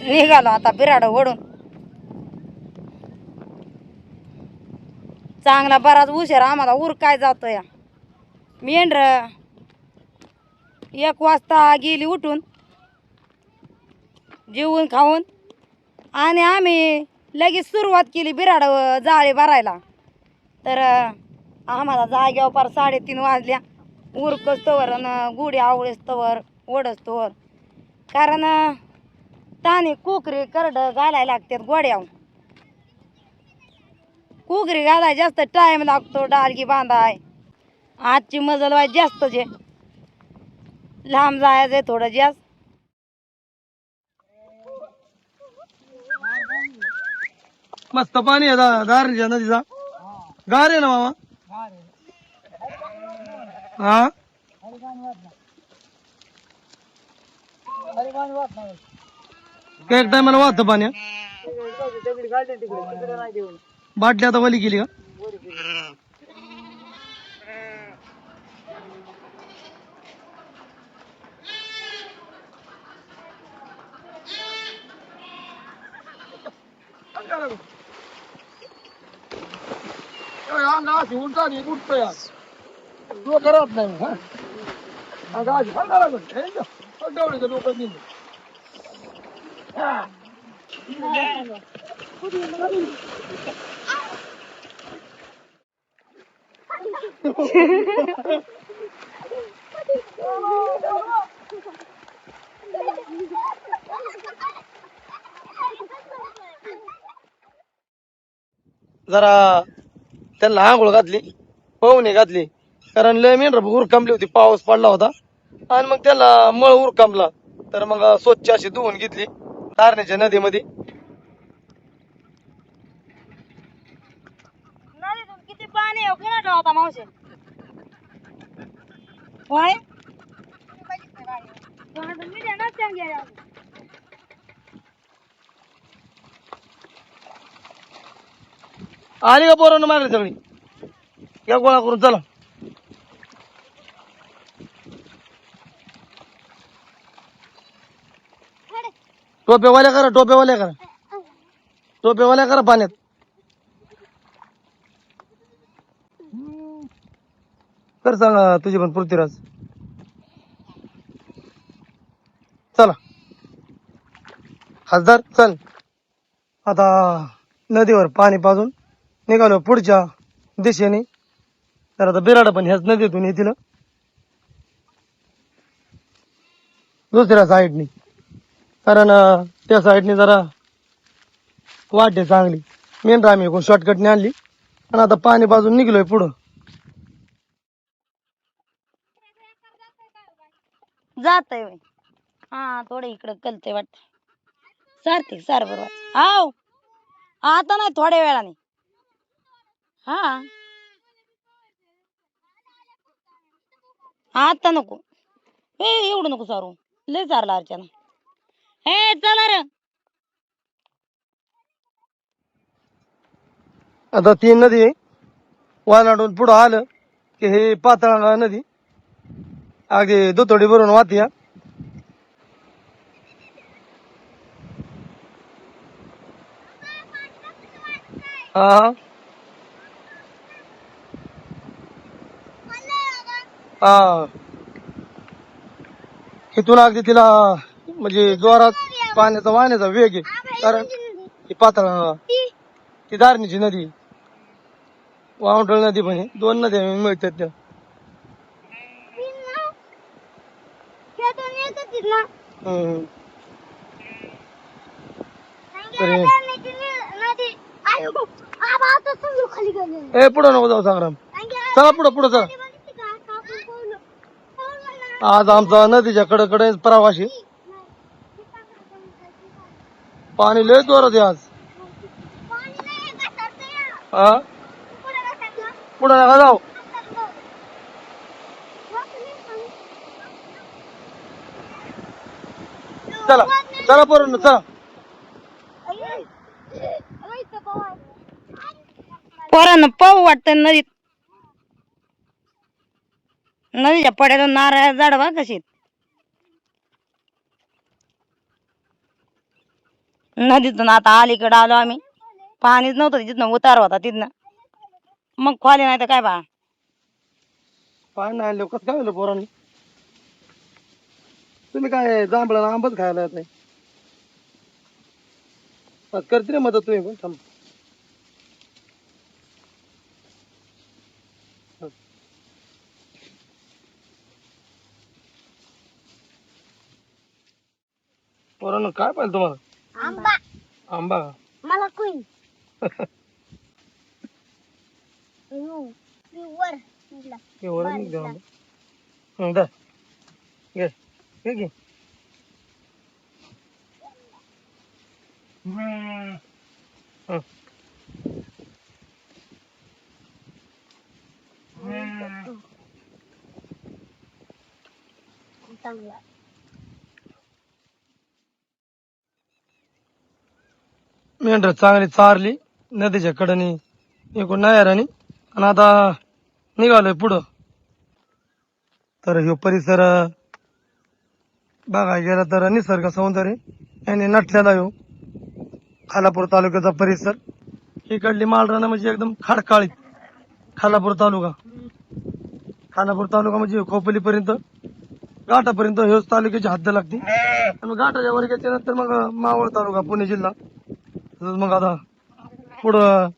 निघालो आता बिराड ओढून. चांगला बराच उशीर आम्हाला उरकाय जातो या. मेंढर 1 वाजता गेली उठून जेवून खाऊन आणि आम्ही लगेच सुरुवात केली बिराड जाळे भरायला. तर आम्हाला जाग्यावर पार 3:30 वाजल्या. उरकस्तवर आणि गुढी आवळस्तवर ओढस्तवर. कारण तानी कुकरी करड घालायला लागतात गोड्यावर. कुकरी घालाय जास्त टाइम लागतो. डालगी बांधाय आजची मजल वाय जास्त जे लांब जायचंय थोडं जास्त. मस्त पाणी आहे दारणीच्या नदीचा. गार आहे ना मामा. हा एक टायमाला वाहत पाणी. बाटली आता वली केली का? अंगाशी उलटा उठतो या तो करत नाही. अंगाशी डवळीचं डोकं नाही. जरा त्यांना आंघोळ घातली, पवनी घातली. कारण लय मेंढर उरकामली होती, पाऊस पडला होता. आणि मग त्याला मळ उरकामला. तर मग स्वच्छ अशी धुवून घेतली दारणीच्या नदीमध्ये. नदीतून किती पाणी आहे कुणाला होता मावशी? होय आली का पोरांना मागली सगळी? या गोळा करून चला. टोप्यावाल्या करा, टोप्यावाल्या करा, टोप्यावाल्या करा पाण्यात. कर सांगा तुझी पण पृथ्वीराज. चला खासदार चल. आता नदीवर पाणी पाजून निघालो पुढच्या दिशेने. तर आता बिराड पण ह्याच नदीतून येतील दुसऱ्या साईडनी. कारण त्या साईडने जरा वाट आहे चांगली. मेंढर आम्ही शॉर्टकटने आणली आणि आता पाणी पाजून निघलोय पुढं. जातय. हा थोडं इकडं कलते वाटत. सारते सार बरोबर आव आता नाही थोड्या वेळाने. हा आता नको. एवढं नको सारू. लय चारला अर्चना. हे चला रे. आता ती नदी वालांडून पुढं आलं की हे पातळ नदी अगदी दुथोडी भरून वाहते. हा हा इथून अगदी तिला म्हणजे जोरात पाण्याचा वाहण्याचा वेग आहे. कारण ही पातळ ती दारणीची नदी, वावंटळ नदी पण आहे. 2 नद्या मिळतात त्या. ए पुढं नको जाऊ संग्राम. चला पुढं पुढं चला. आज आमचा नदीच्या कडे प्रवासी. पाणी लय जोरात आहे आज. हा पुढं नका जाऊ. चला चला पोरांनो चला. पोरांना पाहू वाटतं नदीत. नदीच्या पड्याला नारळ झाड बा कशी. नदीतून आता अलीकडे आलो आम्ही. पाणीच नव्हतं तिथनं, उतार होता तिथनं. मग खोले नाही तर काय बा. पाणी नाही लोक काय झालं पोरांनी? तुम्ही काय जांभळा आंबच खायला येत नाही? आज करते रे मदत तुम्ही पण थांब. पोरांनो काय पाहिजे तुम्हाला? आंबा आंबा का? मला कुई वर हे वरण नाही का आंबा? दे घे घे घे. हं. चांगला मेंढर चांगली चारली नदीच्या कडेने एकूण नायरानी आणि आता निघालोय पुढं. तर ह्यो परिसर बघायला गेला तर निसर्ग सौंदर्य याने नटलेला ह्यो खालापूर तालुक्याचा परिसर. इकडली माळरानं म्हणजे एकदम खडकाळीत. खालापूर तालुका म्हणजे खोपोलीपर्यंत घाटापर्यंत ह्योच तालुक्याची हद्द लागते. आणि मग घाटाच्या वर गेल्यानंतर मग मावळ तालुका पुणे जिल्हा. तसंच मग आता पुढं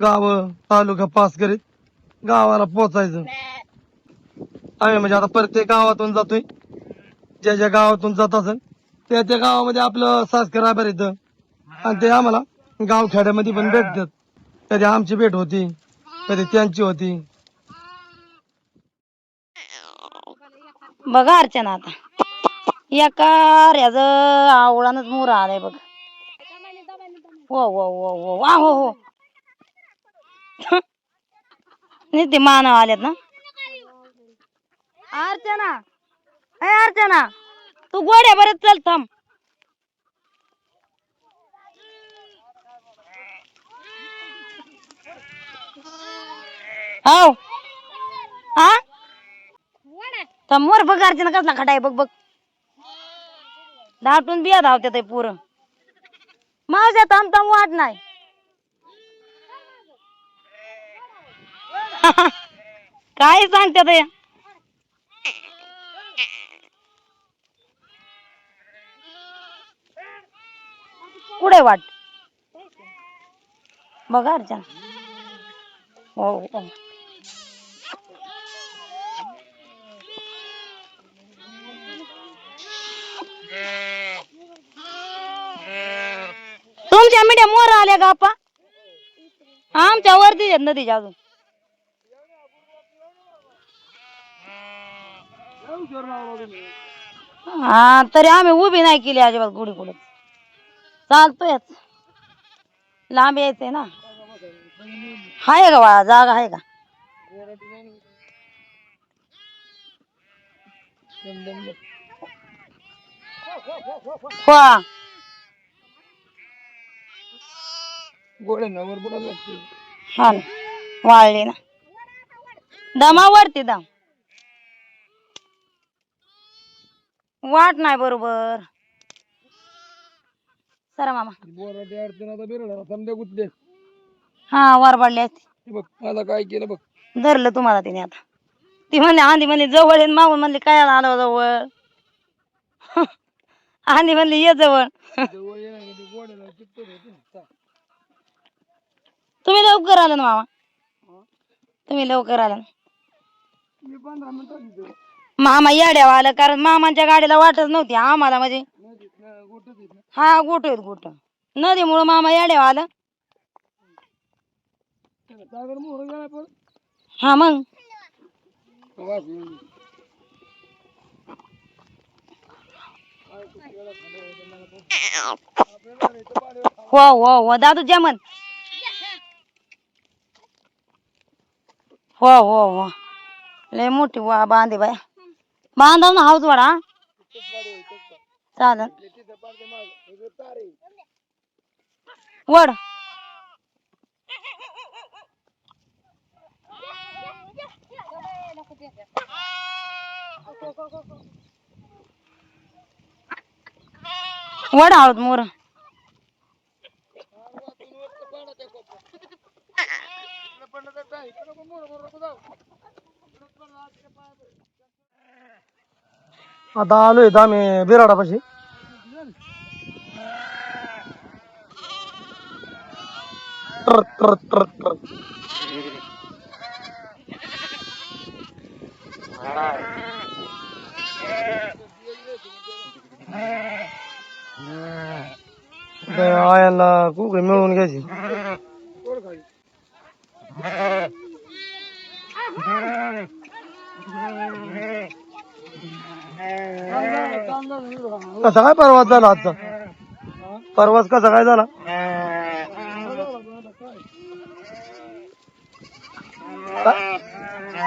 गाव तालुका पास करीत गावाला पोचायचं. आम्ही म्हणजे आता प्रत्येक गावातून जातोय. ज्या ज्या गावातून जात असेल त्या त्या गावामध्ये आपलं सबस्क्रायबर येतं आणि ते आम्हाला गावखेड्यामध्ये पण भेटतात. कधी आमची भेट होती, कधी त्यांची होती. बघा अर्चना आता एका ह्याच आवळानच मोर आलाय बघ. हो हो हो हो वा हो हो. नुसते मानव आल्यात ना. अर्चना ए अर्चना तू गोड्या बरच चल थांब. हो हा थांब मोर बघ अर्चना कसला खटाय बघ बघ. दाटून बिया धावत्यात आहे पुरं. माझ्या थांब थांब वाट नाही. काय सांगतात हे? कुठे वाट बघा अर्चना. हो हो. तुमच्या मीडिया मोर आल्या का आपा? आमच्या वरती आहेत नदीच्या अजून. हा तरी आम्ही उभी नाही केली अजिबात गुढी कुठं. चालतोयच लांब यायचंय ना. हाय का बाळा जागा आहे का? वा गोड्यांना वर बोलायला लागते. हा ना वाळली ना. दमावरती दम वाट नाही बरोबर. सरा मामा बोराटे अडचण आता बिरडा समजा गुतले. हा वर पडली असती. हे बघ मला काय केलं बघ. धरलं तुम्हाला तिने आता. ती म्हणले आंधी म्हणली जवळ आहे मागून म्हणली काय आलं जवळ. आंधी म्हणली ये जवळ. जवळ येण्यासाठी गोड्याला चिपटत होती ना. तुम्ही लवकर आला ना मामा. तुम्ही लवकर आला ना. मी 15 मिनिटात मामा येड्यावर आलं कारण मामांच्या गाडीला वाटच नव्हती आम्हाला म्हणजे. हा गोट आहेत गोट. नदीमुळं मामा येड्यावर आलं. हा मग हो हो हो दादू जमन. हो हो हो लय मोठी वा बांधे बाय. बांधव ना हाऊस वाडा चालन वड. वड आहोत मोर. आता आलोय आम्ही बिराडापाशी. ट्र ट्र ट्र ट्र. आयाला कुठे मिळवून घ्यायची. कसा काय परवास झाला आजचा? परवास कसा काय झाला?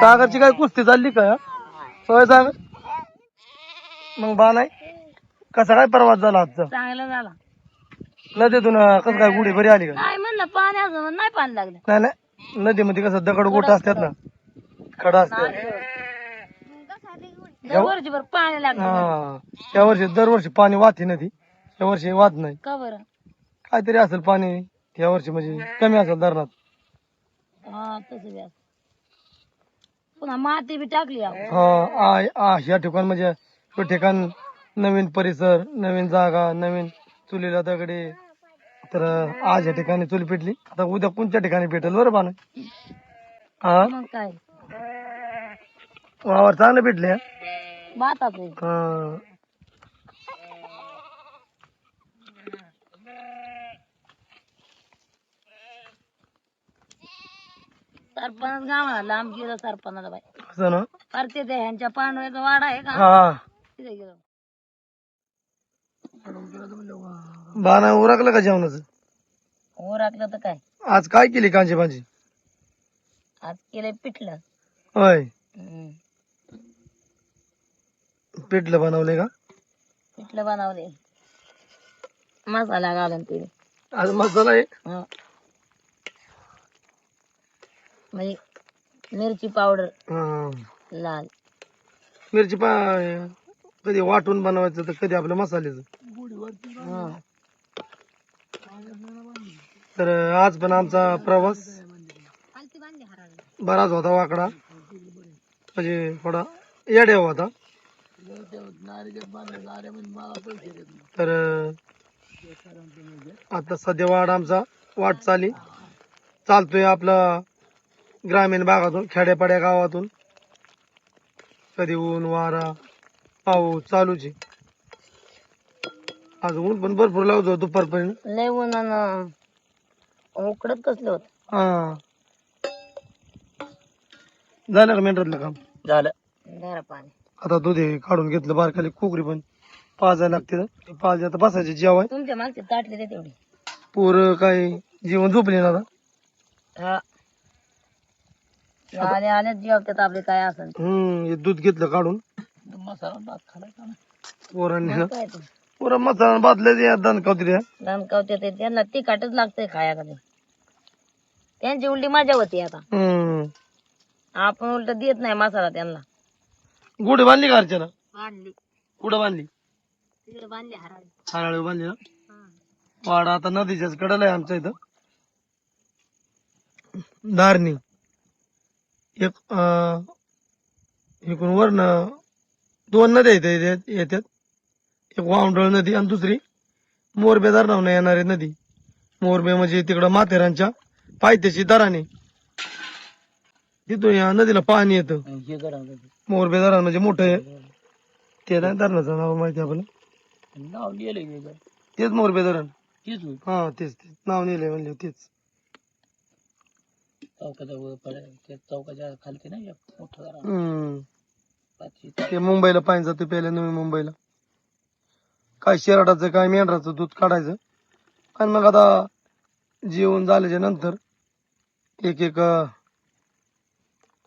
सागरची काय कुस्ती चालली का? होय सागर. मग बा नाही कसा काय प्रवास झाला आजचा? चांगला झाला. नदीतून कसं काय गुढी बरी आली का? काय म्हणलं पाणी अजून नाही पाणी लागलं. नाही नाही नदीमध्ये कसं दगड गोट असतात ना, खडा असतात. दरवर्षी बरं पाणी लागलं. हा या वर्षी दरवर्षी पाणी वाहते नदी, या वर्षी वाहत नाही. का बरं? काहीतरी असेल पाणी या वर्षी, म्हणजे कमी असेल धरणात. हा तसं बी पुन्हा माती बी टाकली आपण. हा या ठिकाण म्हणजे तो ठिकाण नवीन परिसर, नवीन जागा, नवीन चुलीला दगडे. तर आज या ठिकाणी चूल पेटली. आता उद्या कोणत्या ठिकाणी पेटेल बरं पाणी. हा मग काय वावर चांगले पेटले. भाताच सरपंच गावाला लांब गेलो सरपंचाला बाई. असं ना. अरे ते ह्यांच्या पांडव्याचा वाडा आहे का हा तिथे गेलो. बाणा उरकलं का जेवणाचं? ओराकलं तर काय आज काय केली कांजी भाजी? आज केलंय पिठलं. होय पिठलं बनवले का? पिठलं बनवले मसाला घालून ते. आज मसाला आहे. म्हणजे मिरची पावडर हा. लाल. मिरची कधी वाटून बनवायचं तर कधी आपल्या मसाल्याचं. तर आज पण आमचा प्रवास बराच होता वाकडा, म्हणजे थोडा येड्या होता. तर आता सध्या वाढ आमचा वाटचाली चालतोय आपला ग्रामीण भागातून, खेड्यापाड्या गावातून. कधी ऊन वारा पाऊस चालूच आहे. आज ऊन पण भरपूर लावतो दुपारपर्यंत. लय उन्हानं उकडत कसलं होत. हा झालं का मेंढरातलं काम? झालं जरा पाणी. आता दूध हे काढून घेतलं बारकाली कोकरी पण पाजायला लागते. पाज आता बसायचे जेवाय. तुमच्या मागचे ताटले ते तेवढी पोरं काय जेवण झोपले ना आता. हा आले आले जेवतात आपले काय असेल. हे दूध घेतलं काढून. मसाला भात खाला पोरांनी काय ते पोरं मसाला बादले दणकावती द्या. दणकावते ते त्यांना तिखटच लागतंय खायला. त्यांची उलटी मजा होती. आता आपण उलट देत नाही मसाला त्यांना. गुढी बांधली का अर्चना? बांधली कुठं बांधली? तिकडे बांधली हराळी. हराळी बांधली ना. वाडा आता नदीच्याच कडेला आहे आमच्या इथं. धारणी एक इकडून वरनं 2 नद्या येतात. एक वावंडळ नदी आणि दुसरी मोरबे धरणावरून येणारी नदी. मोरबे म्हणजे तिकडं माथेरानच्या पायथ्याची धराणी, तिथून या नदीला पाणी येतं. मोरबे धरण म्हणजे मोठं आहे ते. नाही धरणाचं नाव माहिती आपलं. नाव लिहिलंय तेच मोरबे धरण. हा तेच नाव लिहिलंय म्हणजे तेच. चौकाच्या खालती नाही ते मुंबईला पाणी जातं प्यायला, नवी मुंबईला. काय शेराडाचं काय मेंढराचं दूध काढायचं आणि मग आता जेवण झाल्याच्या नंतर एक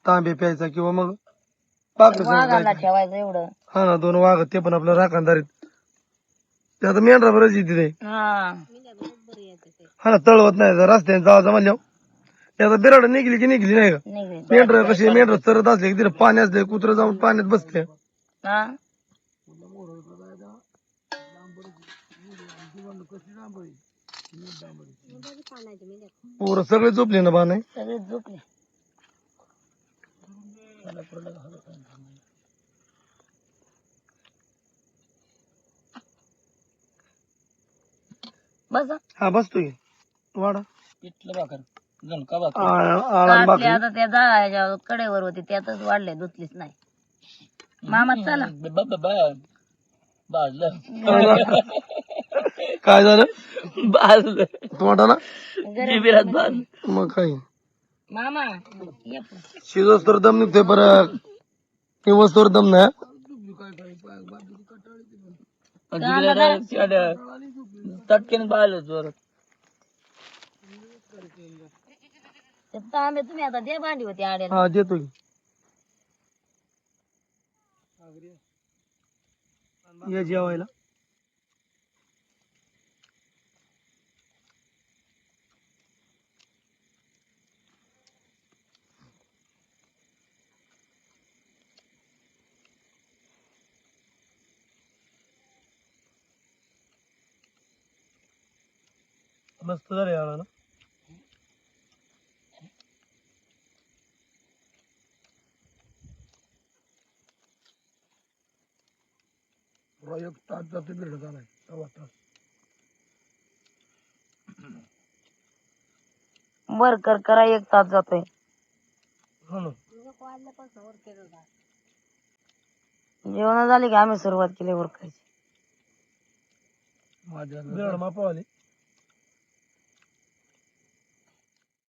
तांबे प्यायचा किंवा मग ठेवायचं एवढं. हा ना 2 वाघ ते पण आपलं राखणदारीत. ते आता मेंढरा बरंच येते ते. हा ना तळवत नाही रस्त्याने जायचं म्हणल्यावर. आता बिराड निघली की निघली नाही का. मेंढर कशी मेंढर चरत असले की तिथे पाणी असले कुत्र जाऊन पाण्यात बसते. पोरं सगळे झोपले ना बा नाही. सगळे झोपले. बस हा बसतोय वाडा काढले आता त्या जाळ्याच्या कडेवर होती त्यातच वाढले धुतलीच नाही. मामा चला काय झालं तोंडाला मग काय मामा ये शिजोस तर दम निघतोय बरं किंवा तर दम नाही चटकेन पाहिलं जोरात तांबे तुम्ही आता दे भांडी होती आड्या. हा देतो की. ये जेवायला मस्त झाले याला ना एक तास जातो बिरड झालाय सव्वा तास वर्कर करा 1 तास जातोय. हो ना जेवण झाली की आम्ही सुरुवात केली वर्कायची. बिरड मापावाली